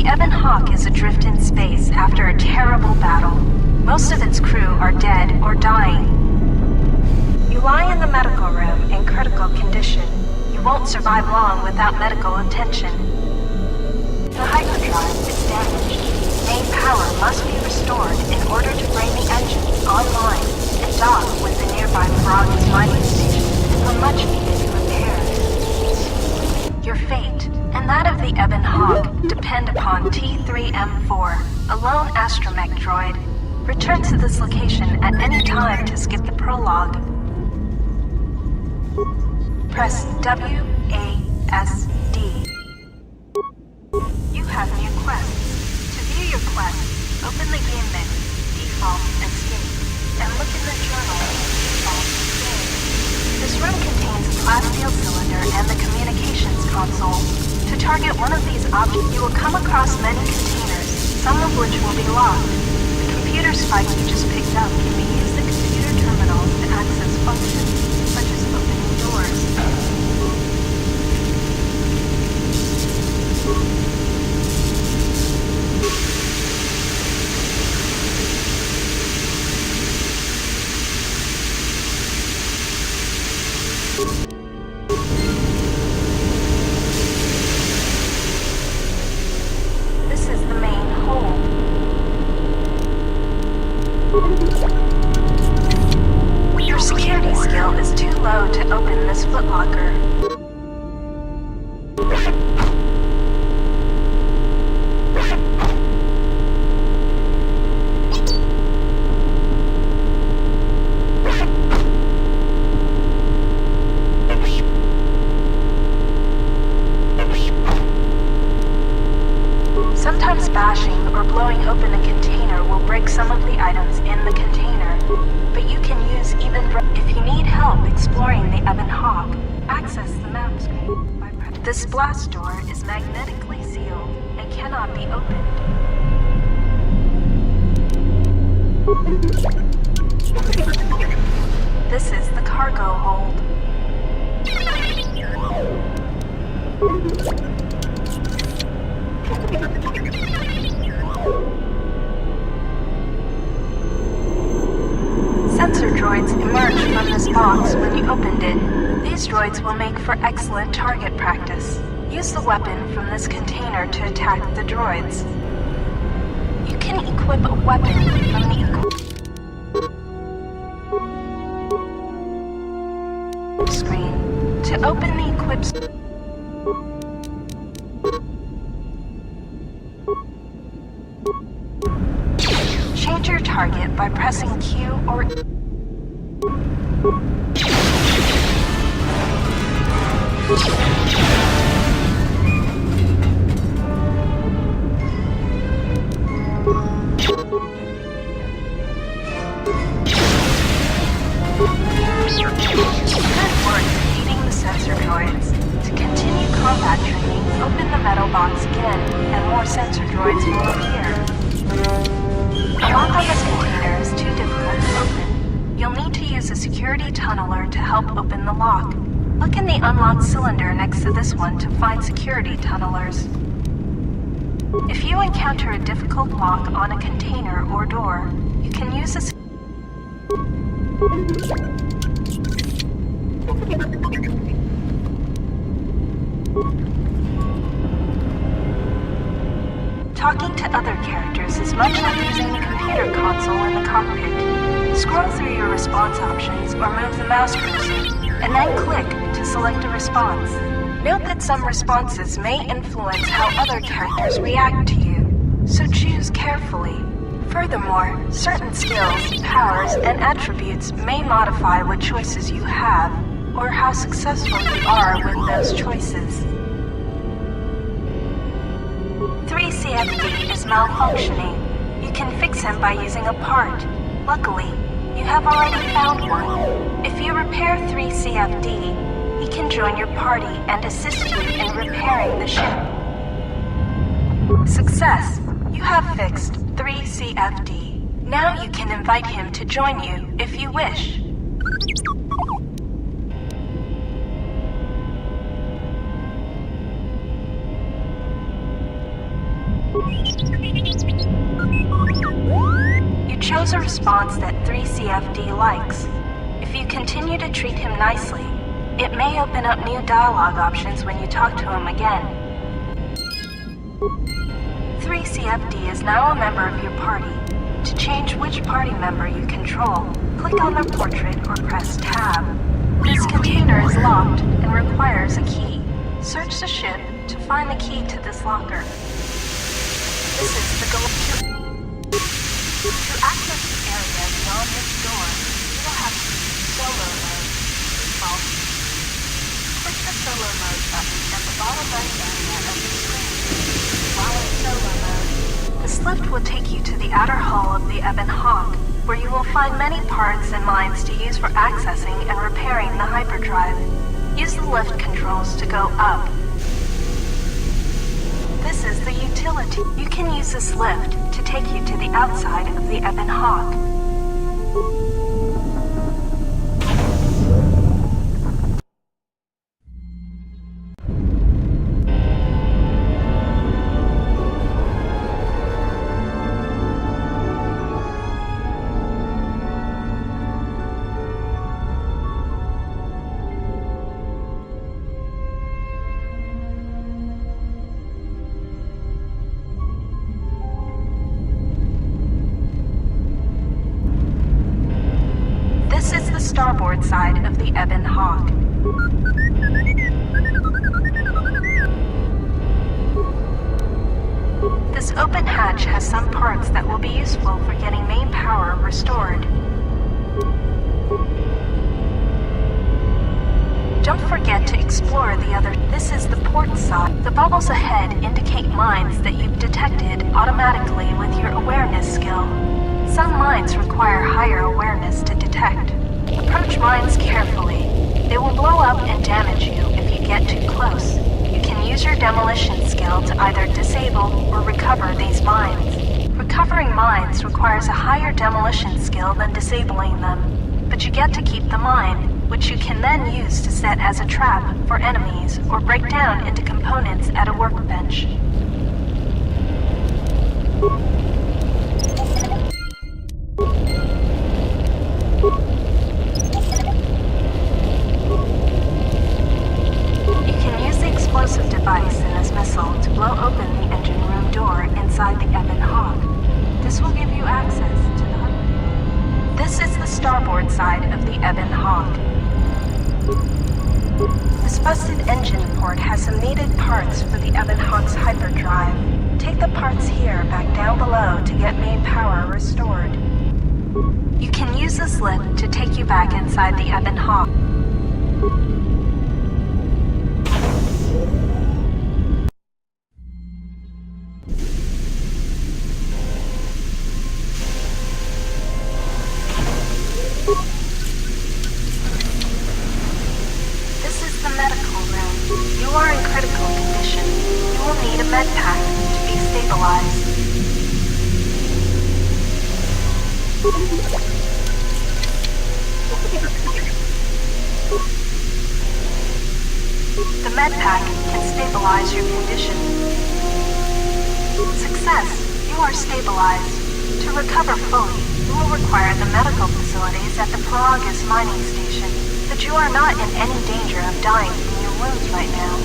The Ebon Hawk is adrift in space after a terrible battle. Most of its crew are dead or dying. You lie in the medical room in critical condition. You won't survive long without medical attention. The hyperdrive is damaged. Main power must be restored in order to bring the engines online and dock with the nearby Frog's mining station for much-needed repairs. Your fate and that of the Ebon Hawk depend upon T3M4, a lone astromech droid. Return to this location at any time to skip the prologue. Press WASD. You have new quests. To view your quest, open the game menu, default, escape, and look in the journal, default, game. This room contains a plasteel cylinder and the communications console. To target one of these objects, you will come across many containers, some of which will be locked. The computer spike you just picked up can be used the computer terminal to access functions, such as opening doors. This is the main hold. Your security skill is too low to open this footlocker. Sometimes bashing or blowing open a container will break some of the items in the container, but you can use even if you need help exploring the Ebon Hawk. Access the map screen by pressing. This blast door is magnetically sealed and cannot be opened. This is the cargo hold. Sensor droids emerge from this box when you opened it. These droids will make for excellent target practice. Use the weapon from this container to attack the droids. You can equip a weapon from the screen. To open the equip change your target by pressing Q or sensor droids. To continue combat training, open the metal box again, and more sensor droids will appear. The lock on this container is too difficult to open. You'll need to use a security tunneler to help open the lock. Look in the unlocked cylinder next to this one to find security tunnelers. If you encounter a difficult lock on a container or door, you can use a talking to other characters is much like using the computer console in the cockpit. Scroll through your response options or move the mouse cursor, and then click to select a response. Note that some responses may influence how other characters react to you, so choose carefully. Furthermore, certain skills, powers, and attributes may modify what choices you have, or how successful you are with those choices. 3CFD is malfunctioning. You can fix him by using a part. Luckily, you have already found one. If you repair 3CFD, he can join your party and assist you in repairing the ship. Success! You have fixed 3CFD. Now you can invite him to join you if you wish. You chose a response that 3CFD likes. If you continue to treat him nicely, it may open up new dialogue options when you talk to him again. 3CFD is now a member of your party. To change which party member you control, click on their portrait or press Tab. This container is locked and requires a key. Search the ship to find the key to this locker. This is the goal. To access the area beyond this door, you will have to use solo mode. Default. Click the solo mode button at the bottom right area of the screen. While in solo mode, this lift will take you to the outer hull of the Ebon Hawk, where you will find many parts and mines to use for accessing and repairing the hyperdrive. Use the lift controls to go up. This is the utility. You can use this lift to take you to the outside of the Ebon Hawk. Starboard side of the Ebon Hawk. This open hatch has some parts that will be useful for getting main power restored. Don't forget to explore the other. This is the port side. The bubbles ahead indicate mines that you've detected automatically with your awareness skill. Some mines require higher awareness to detect. Approach mines carefully. They will blow up and damage you if you get too close. You can use your demolition skill to either disable or recover these mines. Recovering mines requires a higher demolition skill than disabling them, but you get to keep the mine, which you can then use to set as a trap for enemies or break down into components at a workbench. Explosive device in this missile to blow open the engine room door inside the Ebon Hawk. This will give you access to the... This is the starboard side of the Ebon Hawk. This busted engine port has some needed parts for the Ebon Hawk's hyperdrive. Take the parts here back down below to get main power restored. You can use this lift to take you back inside the Ebon Hawk. Med pack to be stabilized. The med pack can stabilize your condition. Success, you are stabilized. To recover fully, you will require the medical facilities at the Pelagus mining station, but you are not in any danger of dying from your wounds right now.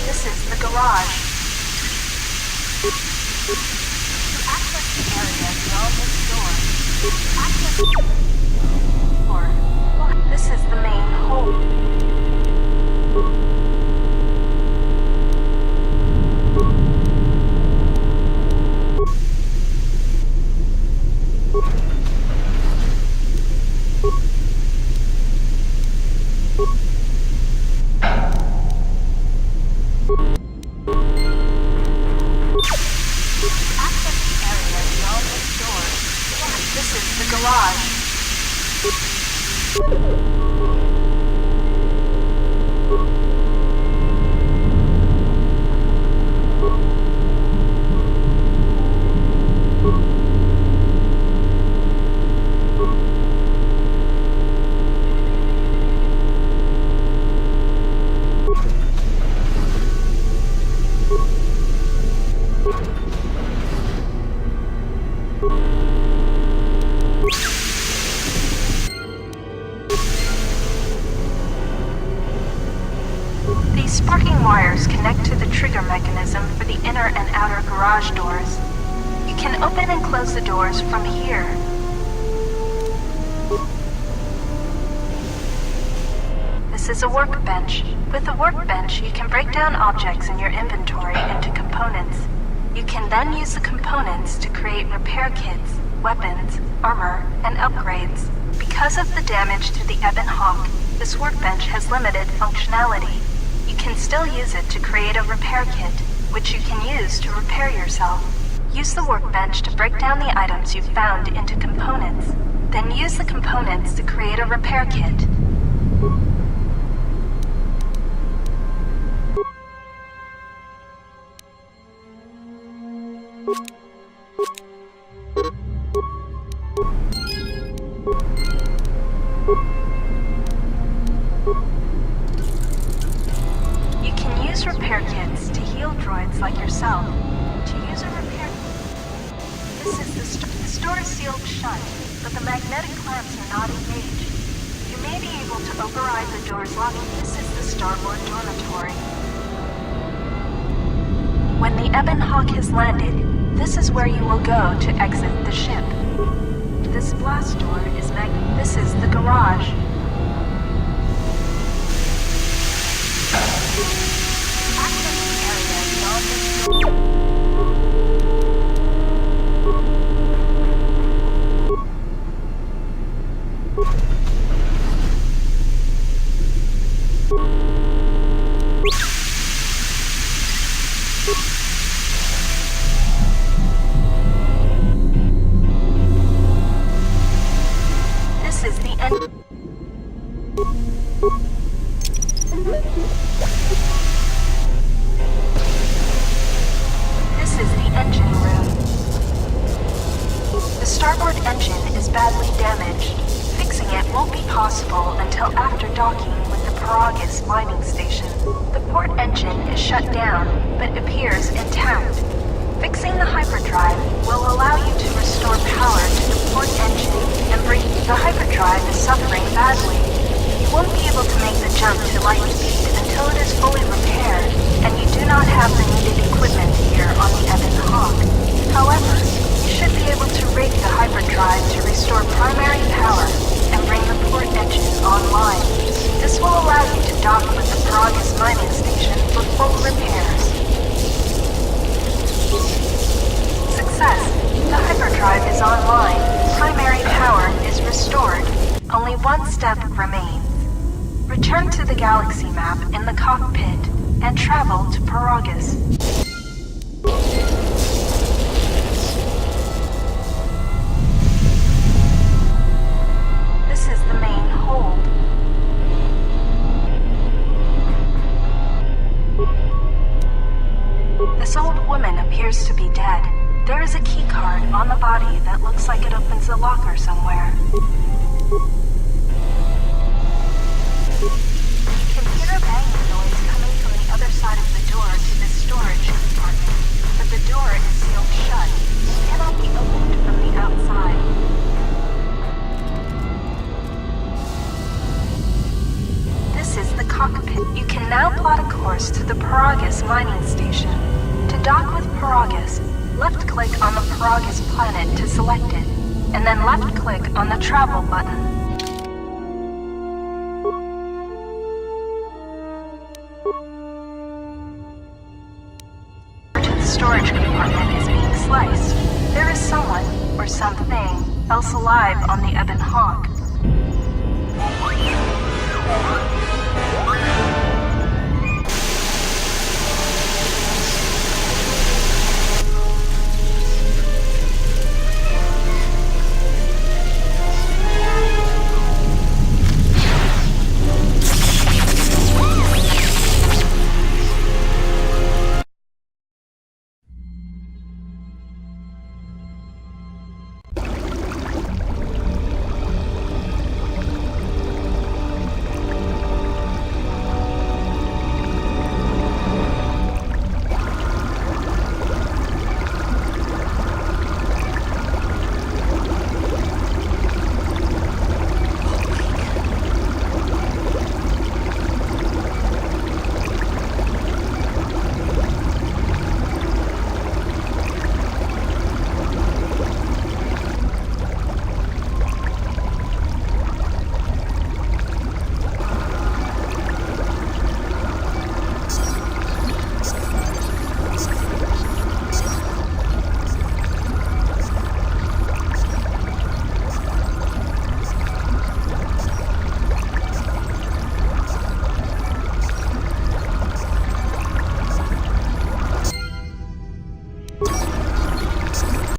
This is the garage. To access the area beyond this door, this is the main hole. wires connect to the trigger mechanism for the inner and outer garage doors. You can open and close the doors from here. This is a workbench. With a workbench, you can break down objects in your inventory into components. You can then use the components to create repair kits, weapons, armor, and upgrades. Because of the damage to the Ebon Hawk, this workbench has limited functionality. You can still use it to create a repair kit, which you can use to repair yourself. Use the workbench to break down the items you've found into components. Then use the components to create a repair kit. You can use repair kits to heal droids like yourself. To use a repair... This is the store is sealed shut, but the magnetic clamps are not engaged. You may be able to override the door's locking. This is the starboard dormitory. When the Ebon Hawk has landed, this is where you will go to exit the ship. This blast door is This is the garage. Access the area beyond this door. This is the end. This is the engine room. The starboard engine is badly damaged. Fixing it won't be possible until after docking with the Paragus mining station. The port engine is shut down, but appears intact. Fixing the hyperdrive will allow you to restore power to the port engine and bring... The hyperdrive is suffering badly. You won't be able to make the jump to light speed until it is fully repaired, and you do not have the needed equipment here on the Ebon Hawk. However, you should be able to rig the hyperdrive to restore primary power and bring the port engine online. This will allow you to dock with the Paragus mining station for full repairs. Success! The hyperdrive is online. Primary power is restored. Only one step remains. Return to the galaxy map in the cockpit and travel to Paragus. This is the main hold. This old woman appears to be dead. There is a key card on the body that looks like it opens a locker somewhere. You can hear a banging noise coming from the other side of the door to this storage compartment, but the door is sealed shut. It cannot be opened from the outside. This is the cockpit. You can now plot a course to the Paragus mining station. To dock with Paragus, left-click on the Paragus planet to select it, and then left-click on the travel button. The storage compartment is being sliced. There is someone, or something, else alive on the Ebon Hawk.